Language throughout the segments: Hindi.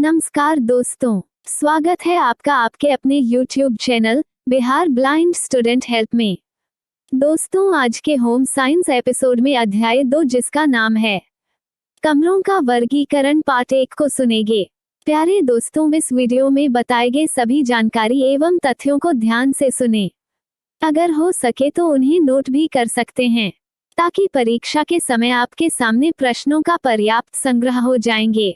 नमस्कार दोस्तों, स्वागत है आपका आपके अपने YouTube channel Bihar blind student help में। दोस्तों, आज के होम साइंस एपिसोड में अध्याय 2 जिसका नाम है कमरों का वर्गीकरण पार्ट 1 को सुनेंगे। प्यारे दोस्तों, इस वीडियो में बताए गए सभी जानकारी एवं तथ्यों को ध्यान से सुने। अगर हो सके तो उन्हें नोट भी कर सकते हैं ताकि परीक्षा के समय आपके सामने प्रश्नों का पर्याप्त संग्रह हो जाएंगे,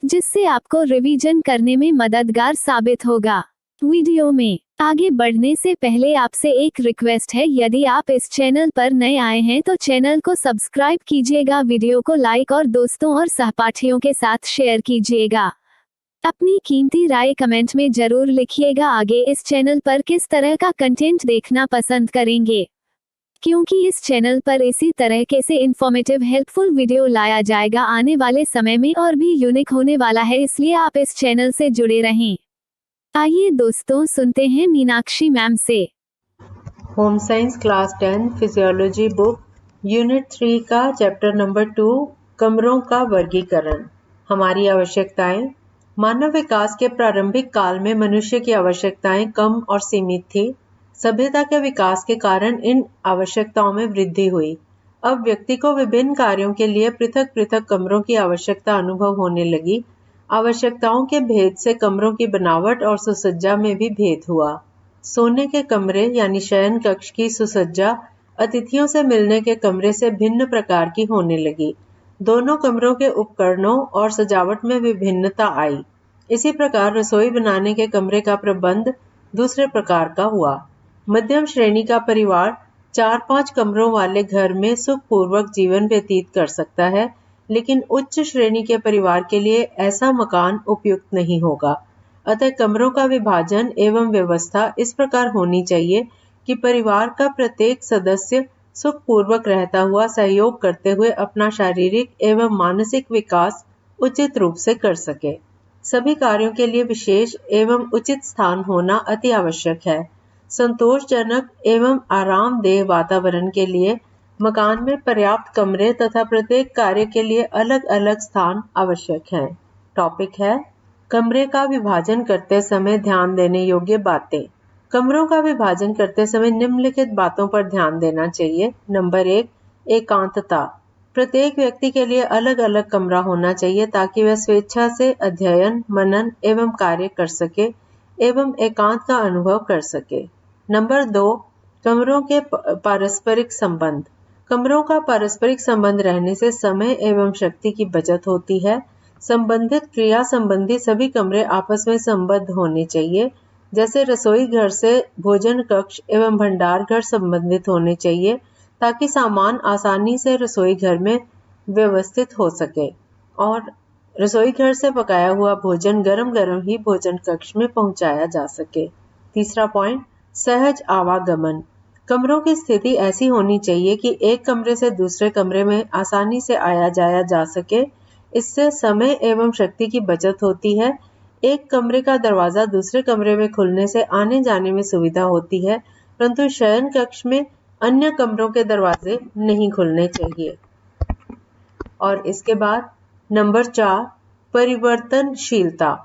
जिससे आपको रिवीजन करने में मददगार साबित होगा। वीडियो में आगे बढ़ने से पहले आपसे एक रिक्वेस्ट है, यदि आप इस चैनल पर नए आए हैं तो चैनल को सब्सक्राइब कीजिएगा, वीडियो को लाइक और दोस्तों और सहपाठियों के साथ शेयर कीजिएगा। अपनी कीमती राय कमेंट में जरूर लिखिएगा। आगे इस चैनल पर किस तरह का कंटेंट देखना पसंद करेंगे, क्योंकि इस चैनल पर इसी तरह के से इन्फॉर्मेटिव हेल्पफुल वीडियो लाया जाएगा आने वाले समय में और भी यूनिक होने वाला है, इसलिए आप इस चैनल से जुड़े रहें। आइए दोस्तों, सुनते हैं मीनाक्षी मैम से। Home science class 10 physiology book unit 3 का चैप्टर नंबर 2 कमरों का वर्गीकरण। हमारी आवश्यकताएं। मानव विकास के प्रारंभिक काल में मनुष्य की आवश्यकताएं कम और सीमित थी। सभ्यता के विकास के कारण इन आवश्यकताओं में वृद्धि हुई। अब व्यक्ति को विभिन्न कार्यों के लिए पृथक पृथक कमरों की आवश्यकता अनुभव होने लगी। आवश्यकताओं के भेद से कमरों की बनावट और सुसज्जा में भी भेद हुआ। सोने के कमरे यानी शयन कक्ष की सुसज्जा अतिथियों से मिलने के कमरे से भिन्न प्रकार की होने लगी। दोनों कमरों के उपकरणों और सजावट में विभिन्नता आई। इसी प्रकार रसोई बनाने के कमरे का प्रबंध दूसरे प्रकार का हुआ। मध्यम श्रेणी का परिवार 4-5 कमरों वाले घर में सुखपूर्वक जीवन व्यतीत कर सकता है, लेकिन उच्च श्रेणी के परिवार के लिए ऐसा मकान उपयुक्त नहीं होगा। अतः कमरों का विभाजन एवं व्यवस्था इस प्रकार होनी चाहिए कि परिवार का प्रत्येक सदस्य सुखपूर्वक रहता हुआ सहयोग करते हुए अपना शारीरिक एवं मानसिक विकास उचित रूप से कर सके। सभी कार्यों के लिए विशेष एवं उचित स्थान होना अति आवश्यक है। संतोषजनक एवं आरामदेह वातावरण के लिए मकान में पर्याप्त कमरे तथा प्रत्येक कार्य के लिए अलग अलग स्थान आवश्यक है। टॉपिक है कमरे का विभाजन करते समय ध्यान देने योग्य बातें। कमरों का विभाजन करते समय निम्नलिखित बातों पर ध्यान देना चाहिए। नंबर 1, एकांतता। प्रत्येक व्यक्ति के लिए अलग अलग कमरा होना चाहिए ताकि वह स्वेच्छा से अध्ययन, मनन एवं कार्य कर सके एवं एकांत का अनुभव कर सके। नंबर 2, कमरों के पारस्परिक संबंध। कमरों का पारस्परिक संबंध रहने से समय एवं शक्ति की बचत होती है। संबंधित क्रिया संबंधी सभी कमरे आपस में संबद्ध होने चाहिए। जैसे रसोई घर से भोजन कक्ष एवं भंडार घर संबंधित होने चाहिए ताकि सामान आसानी से रसोई घर में व्यवस्थित हो सके और रसोई घर से पकाया हुआ भोजन गरम गरम ही भोजन कक्ष में पहुंचाया जा सके। तीसरा पॉइंट, सहज आवागमन। कमरों की स्थिति ऐसी होनी चाहिए कि एक कमरे से दूसरे कमरे में आसानी से आया जाया जा सके। इससे समय एवं शक्ति की बचत होती है। एक कमरे का दरवाजा दूसरे कमरे में खुलने से आने जाने में सुविधा होती है, परंतु शयन कक्ष में अन्य कमरों के दरवाजे नहीं खुलने चाहिए। और इसके बाद नंबर 4, परिवर्तनशीलता।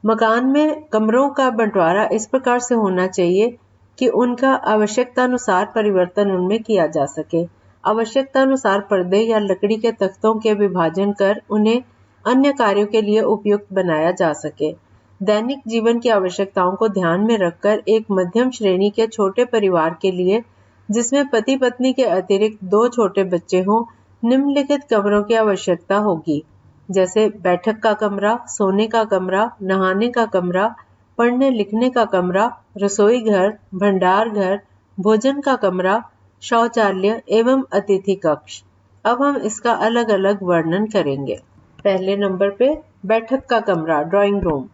मकान में कमरों का बंटवारा इस प्रकार से होना चाहिए कि उनका आवश्यकतानुसार परिवर्तन उनमें किया जा सके। आवश्यकतानुसार पर्दे या लकड़ी के तख्तों के विभाजन कर उन्हें अन्य कार्यों के लिए उपयुक्त बनाया जा सके। दैनिक जीवन की आवश्यकताओं को ध्यान में रखकर एक मध्यम श्रेणी के छोटे परिवार के लिए, जिसमें पति पत्नी के अतिरिक्त 2 छोटे बच्चे हों, निम्नलिखित कमरों की आवश्यकता होगी। जैसे बैठक का कमरा, सोने का कमरा, नहाने का कमरा, पढ़ने लिखने का कमरा, रसोई घर, भंडार घर, भोजन का कमरा, शौचालय एवं अतिथि कक्ष। अब हम इसका अलग अलग वर्णन करेंगे। पहले नंबर पे बैठक का कमरा, ड्राइंग रूम।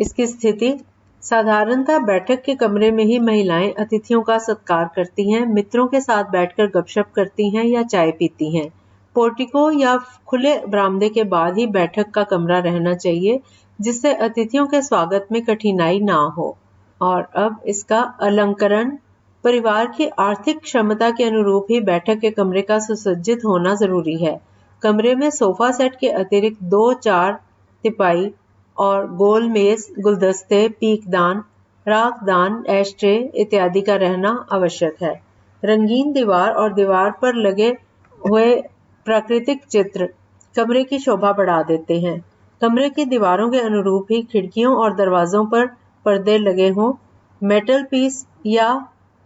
इसकी स्थिति साधारणतः बैठक के कमरे में ही महिलाएं अतिथियों का सत्कार करती हैं, मित्रों के साथ बैठकर गपशप करती हैं या चाय पीती हैं। पोर्टिको या खुले बरामदे के बाद ही बैठक का कमरा रहना चाहिए, जिससे अतिथियों के स्वागत में कठिनाई ना हो। और अब इसका अलंकरण। परिवार की आर्थिक क्षमता के अनुरूप ही बैठक के कमरे का सुसज्जित होना जरूरी है। कमरे में सोफा सेट के अतिरिक्त 2-4 तिपाई और गोल मेज, गुलदस्ते, पीकदान, राखदान, एशट्रे इत्यादि का रहना आवश्यक है। रंगीन दीवार और दीवार पर लगे हुए प्राकृतिक चित्र कमरे की शोभा बढ़ा देते हैं। कमरे की दीवारों के अनुरूप ही खिड़कियों और दरवाजों पर पर्दे लगे हों। मेटल पीस या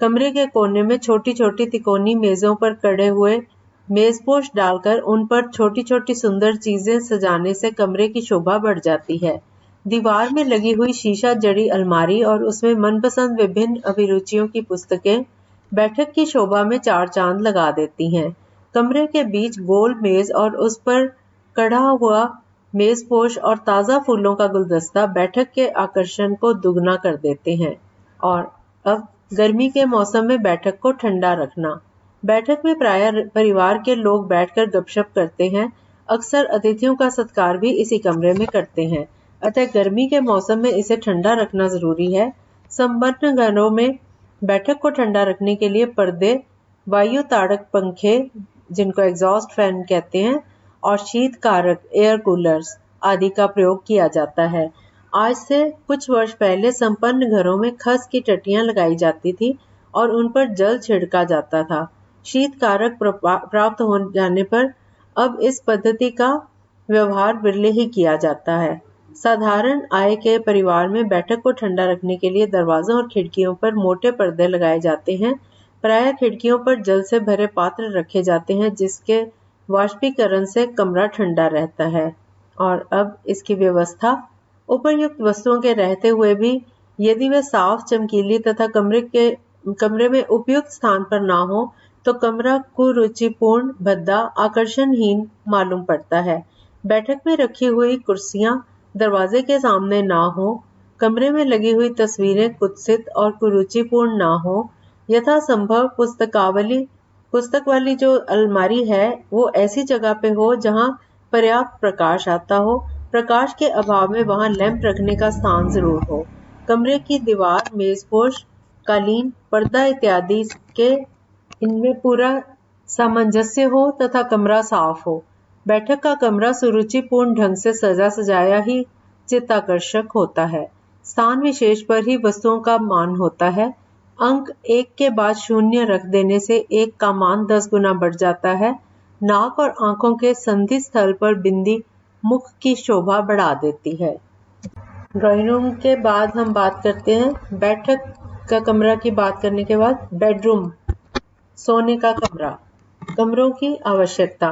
कमरे के कोने में छोटी छोटी तिकोनी मेजों पर कड़े हुए मेजपोश डालकर उन पर छोटी छोटी सुंदर चीजें सजाने से कमरे की शोभा बढ़ जाती है। दीवार में लगी हुई शीशा जड़ी अलमारी और उसमें मनपसंद विभिन्न अभिरुचियों की पुस्तकें बैठक की शोभा में चार चांद लगा देती हैं। कमरे के बीच गोल मेज और उस पर कढ़ा हुआ मेजपोश और ताजा फूलों का गुलदस्ता बैठक के आकर्षण को दुगना कर देते हैं। और अब गर्मी के मौसम में बैठक को ठंडा रखना। बैठक में प्रायः परिवार के लोग बैठकर गपशप करते हैं। अक्सर अतिथियों का सत्कार भी इसी कमरे में करते हैं, अतः गर्मी के मौसम में इसे ठंडा रखना जरूरी है। संपन्न घरों में बैठक को ठंडा रखने के लिए पर्दे, वायु ताड़क पंखे जिनको एग्जॉस्ट फैन कहते हैं और शीत कारक एयर कूलर्स आदि का प्रयोग किया जाता है। आज से कुछ वर्ष पहले संपन्न घरों में खस की टटियां लगाई जाती थी और उन पर जल छिड़का जाता था। शीत कारक प्राप्त हो जाने पर अब इस पद्धति का व्यवहार विरले ही किया जाता है। साधारण आय के परिवार में बैठक को ठंडा रखने के लिए दरवाजों और खिड़कियों पर मोटे पर्दे लगाए जाते हैं। प्रायः खिड़कियों पर जल से भरे पात्र रखे जाते हैं जिसके वाष्पीकरण से कमरा ठंडा रहता है। और अब इसकी व्यवस्था उपर्युक्त वस्तुओं के रहते हुए भी यदि वे साफ, चमकीली तथा कमरे में उपयुक्त स्थान पर ना हो तो कमरा कुरुचिपूर्ण, भद्दा, आकर्षणहीन मालूम पड़ता है। बैठक में रखी हुई कुर्सियां दरवाजे के सामने ना हो, कमरे में लगी हुई तस्वीरें कुत्सित और कुरुचिपूर्ण ना हो, यथासंभव पुस्तक वाली जो अलमारी है वो ऐसी जगह पे हो जहां पर्याप्त प्रकाश आता हो। प्रकाश के अभाव में वहां लैंप रखने का स्थान जरूर हो। कमरे की दीवार, मेजपोश, कालीन, पर्दा इत्यादि के इनमें पूरा सामंजस्य हो तथा कमरा साफ हो। बैठक का कमरा सुरुचिपूर्ण ढंग से सजा सजाया ही चित्ताकर्षक होता है। स्थान विशेष पर ही वस्तुओं का मान होता है। अंक 1 के बाद 0 रख देने से 1 का मान 10 गुना बढ़ जाता है। नाक और आंखों के संधि स्थल पर बिंदी मुख की शोभा बढ़ा देती है। ड्राइंग रूम के बाद हम बात करते हैं बैठक का कमरा की बात करने के बाद बेडरूम, सोने का कमरा। कमरों की आवश्यकता।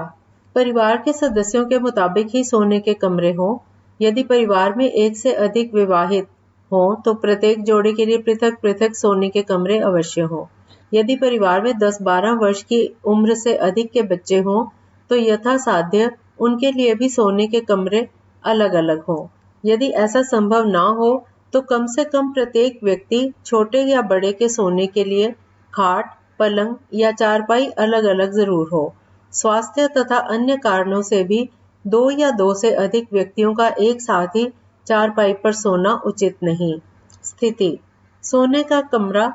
परिवार के सदस्यों के मुताबिक ही सोने के कमरे हों। यदि परिवार में एक से अधिक विवाहित हों तो प्रत्येक जोड़े के लिए पृथक पृथक सोने के कमरे अवश्य हों। यदि परिवार में 10-12 वर्ष की उम्र से अधिक के बच्चे हों तो यथासाध्य उनके लिए भी सोने के कमरे अलग अलग हों। यदि ऐसा संभव ना हो तो कम से कम प्रत्येक व्यक्ति छोटे या बड़े के सोने के लिए खाट, पलंग या चारपाई अलग अलग जरूर हो। स्वास्थ्य तथा अन्य कारणों से भी 2 या 2 से अधिक व्यक्तियों का एक साथ ही चारपाई पर सोना उचित नहीं। स्थिति। सोने का कमरा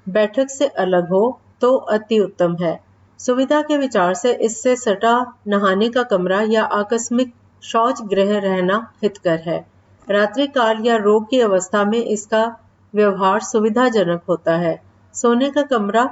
बैठक से अलग हो तो अति उत्तम है। सुविधा के विचार से इससे सटा नहाने का कमरा या आकस्मिक शौच गृह रहना हितकर है। रात्रि काल या रोग की अवस्था में इसका व्यवहार सुविधाजनक होता है। सोने का कमरा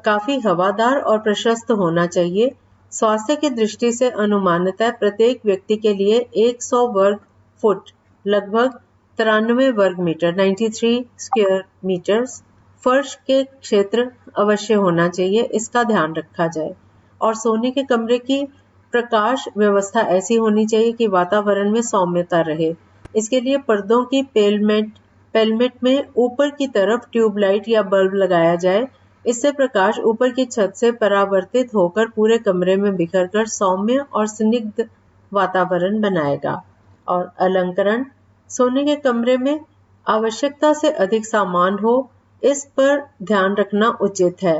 काफी हवादार और प्रशस्त होना चाहिए। स्वास्थ्य की दृष्टि से अनुमानतः प्रत्येक व्यक्ति के लिए 100 वर्ग फुट लगभग 93 वर्ग मीटर 93 स्क्वायर मीटर्स फर्श के क्षेत्र अवश्य होना चाहिए, इसका ध्यान रखा जाए। और सोने के कमरे की प्रकाश व्यवस्था ऐसी होनी चाहिए कि वातावरण में सौम्यता रहे। इसके लिए पर्दों की पेलमेट में ऊपर की तरफ ट्यूबलाइट या बल्ब लगाया जाए। इससे प्रकाश ऊपर की छत से परावर्तित होकर पूरे कमरे में बिखरकर सौम्य और स्निग्ध वातावरण बनाएगा। और अलंकरण। सोने के कमरे में आवश्यकता से अधिक सामान हो, इस पर ध्यान रखना उचित है।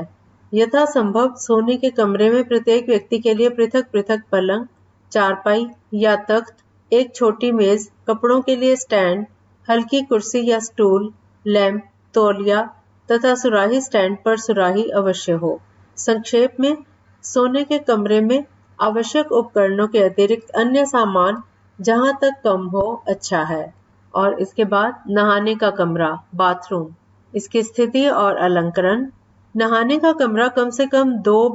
यथासंभव सोने के कमरे में प्रत्येक व्यक्ति के लिए पृथक पृथक पलंग, चारपाई या तख्त, एक छोटी मेज, कपड़ों के लिए स्टैंड, हल्की कुर्सी या स्टूल, लैंप, तौलिया तथा सुराही स्टैंड पर सुराही अवश्य हो। संक्षेप में, सोने के कमरे में आवश्यक उपकरणों के अतिरिक्त अन्य सामान जहां तक कम हो अच्छा है। और इसके बाद नहाने का कमरा, बाथरूम, इसकी स्थिति और अलंकरण। नहाने का कमरा कम से कम 2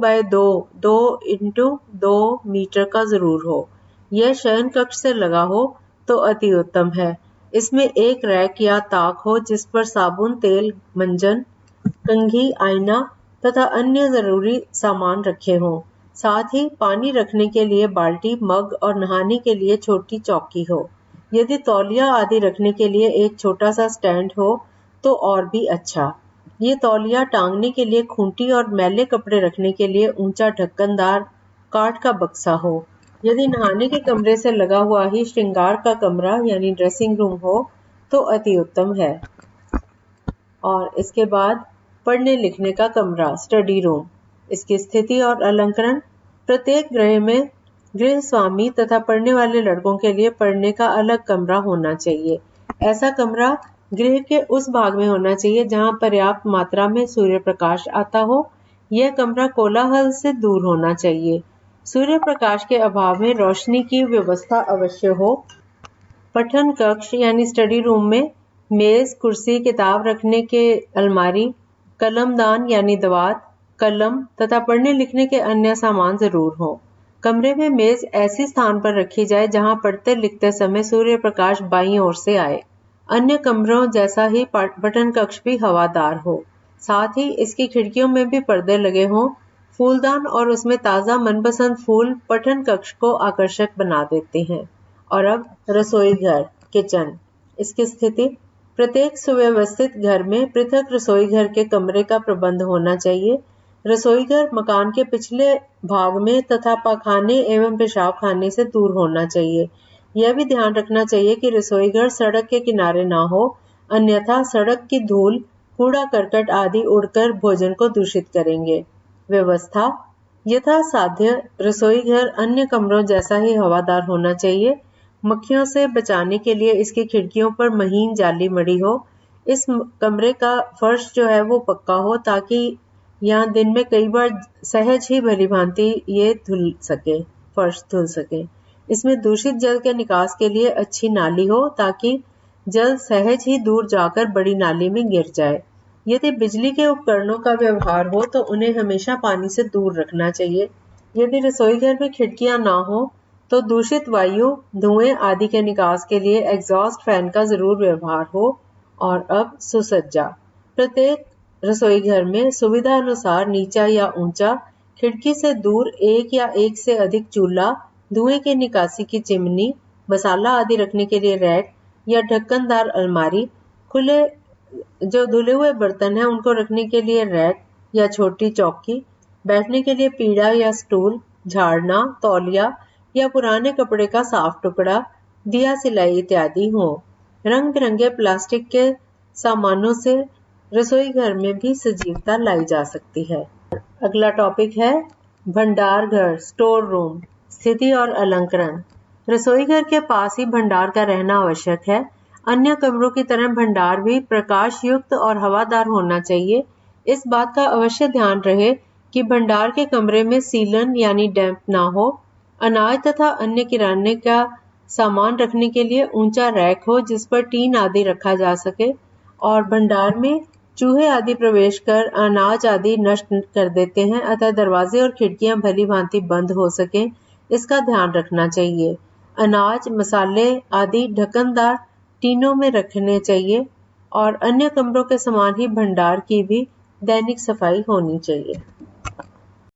मीटर का जरूर हो। यह शयन कक्ष से लगा हो तो अति उत्तम है। इसमें एक रैक या ताक हो जिस पर साबुन, तेल, मंजन, कंघी, आईना तथा अन्य जरूरी सामान रखे हों। साथ ही पानी रखने के लिए बाल्टी, मग और नहाने के लिए छोटी चौकी हो। यदि तौलिया आदि रखने के लिए एक छोटा सा स्टैंड हो तो और भी अच्छा। ये तौलिया टांगने के लिए खूंटी और मैले कपड़े रखने के लिए ऊंचा ढक्कनदार काठ का बक्सा हो। यदि नहाने के कमरे से लगा हुआ ही श्रृंगार का कमरा यानी ड्रेसिंग रूम हो तो अति उत्तम है। और इसके बाद पढ़ने लिखने का कमरा, स्टडी रूम, इसकी स्थिति और अलंकरण। प्रत्येक गृह में गृह स्वामी तथा पढ़ने वाले लड़कों के लिए पढ़ने का अलग कमरा होना चाहिए। ऐसा कमरा गृह के उस भाग में होना चाहिए जहां पर्याप्त मात्रा में सूर्य प्रकाश आता हो। यह कमरा कोलाहल से दूर होना चाहिए। सूर्य प्रकाश के अभाव में रोशनी की व्यवस्था अवश्य हो। पठन कक्ष यानी स्टडी रूम में मेज, कुर्सी, किताब रखने के अलमारी, कलमदान यानी दवात, कलम तथा पढ़ने लिखने के अन्य सामान जरूर हो। कमरे में मेज ऐसी स्थान पर रखी जाए जहां पढ़ते लिखते समय सूर्य प्रकाश बाईं ओर से आए। अन्य कमरों जैसा ही पठन कक्ष भी हवादार हो। साथ ही इसकी खिड़कियों में भी पर्दे लगे हों। फूलदान और उसमें ताजा मनपसंद फूल पठन कक्ष को आकर्षक बना देते हैं। और अब रसोई घर, किचन, इसकी स्थिति। प्रत्येक सुव्यवस्थित घर में पृथक रसोई घर के कमरे का प्रबंध होना चाहिए। रसोई घर मकान के पिछले भाग में तथा पाखाने एवं पेशाब खाने से दूर होना चाहिए। यह भी ध्यान रखना चाहिए कि रसोई घर सड़क के किनारे ना हो, अन्यथा सड़क की धूल, कूड़ा करकट आदि उड़कर भोजन को दूषित करेंगे। व्यवस्था, यथा साध्य रसोई घर अन्य कमरों जैसा ही हवादार होना चाहिए। मक्खियों से बचाने के लिए इसकी खिड़कियों पर महीन जाली मड़ी हो। इस कमरे का फर्श जो है वो पक्का हो ताकि यहाँ दिन में कई बार सहज ही भली भांति ये फर्श धुल सके। इसमें दूषित जल के निकास के लिए अच्छी नाली हो ताकि जल सहज ही दूर जाकर बड़ी नाली में गिर जाए। यदि बिजली के उपकरणों का व्यवहार हो तो उन्हें हमेशा पानी से दूर रखना चाहिए। यदि रसोई घर में खिड़कियां ना हो तो दूषित वायु, धुएं आदि के निकास के लिए एग्जॉस्ट फैन का जरूर व्यवहार हो। और अब सुसज्जा। प्रत्येक रसोई घर में सुविधा अनुसार नीचा या ऊंचा, खिड़की से दूर एक या एक से अधिक चूल्हा, धुएं के निकासी की चिमनी, मसाला आदि रखने के लिए रैक या ढक्कनदार अलमारी, जो धुले हुए बर्तन हैं उनको रखने के लिए रैक या छोटी चौकी, बैठने के लिए पीढ़ा या स्टूल, झाड़ना, तौलिया या पुराने कपड़े का साफ टुकड़ा, दिया सिलाई इत्यादि हो। रंग बिरंगे प्लास्टिक के सामानों से रसोई घर में भी सजीवता लाई जा सकती है। अगला टॉपिक है भंडार घर, स्टोर रूम, स्थिति और अलंकरण। रसोई घर के पास ही भंडार का रहना आवश्यक है। अन्य कमरों की तरह भंडार भी प्रकाश युक्त और हवादार होना चाहिए। इस बात का अवश्य ध्यान रहे कि भंडार के कमरे में सीलन यानी डैम्प ना हो। अनाज तथा अन्य किराने का सामान रखने के लिए ऊंचा रैक हो जिस पर टीन आदि रखा जा सके। और भंडार में चूहे आदि प्रवेश कर अनाज आदि नष्ट कर देते हैं, अतः दरवाजे और खिड़कियां भली भांति बंद हो सके, इसका ध्यान रखना चाहिए। अनाज, मसाले आदि ढक्कनदार टीनों में रखने चाहिए और अन्य कमरों के समान ही भंडार की भी दैनिक सफाई होनी चाहिए।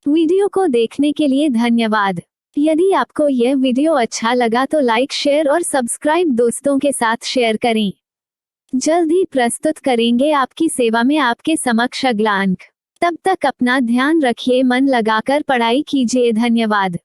वीडियो को देखने के लिए धन्यवाद। यदि आपको यह वीडियो अच्छा लगा तो लाइक, शेयर और सब्सक्राइब दोस्तों के साथ शेयर करें। जल्द ही प्रस्तुत करेंगे आपकी सेवा में आपके समक्ष अगला अंक। तब तक अपना ध्यान रखिए, मन लगाकर पढ़ाई कीजिए। धन्यवाद।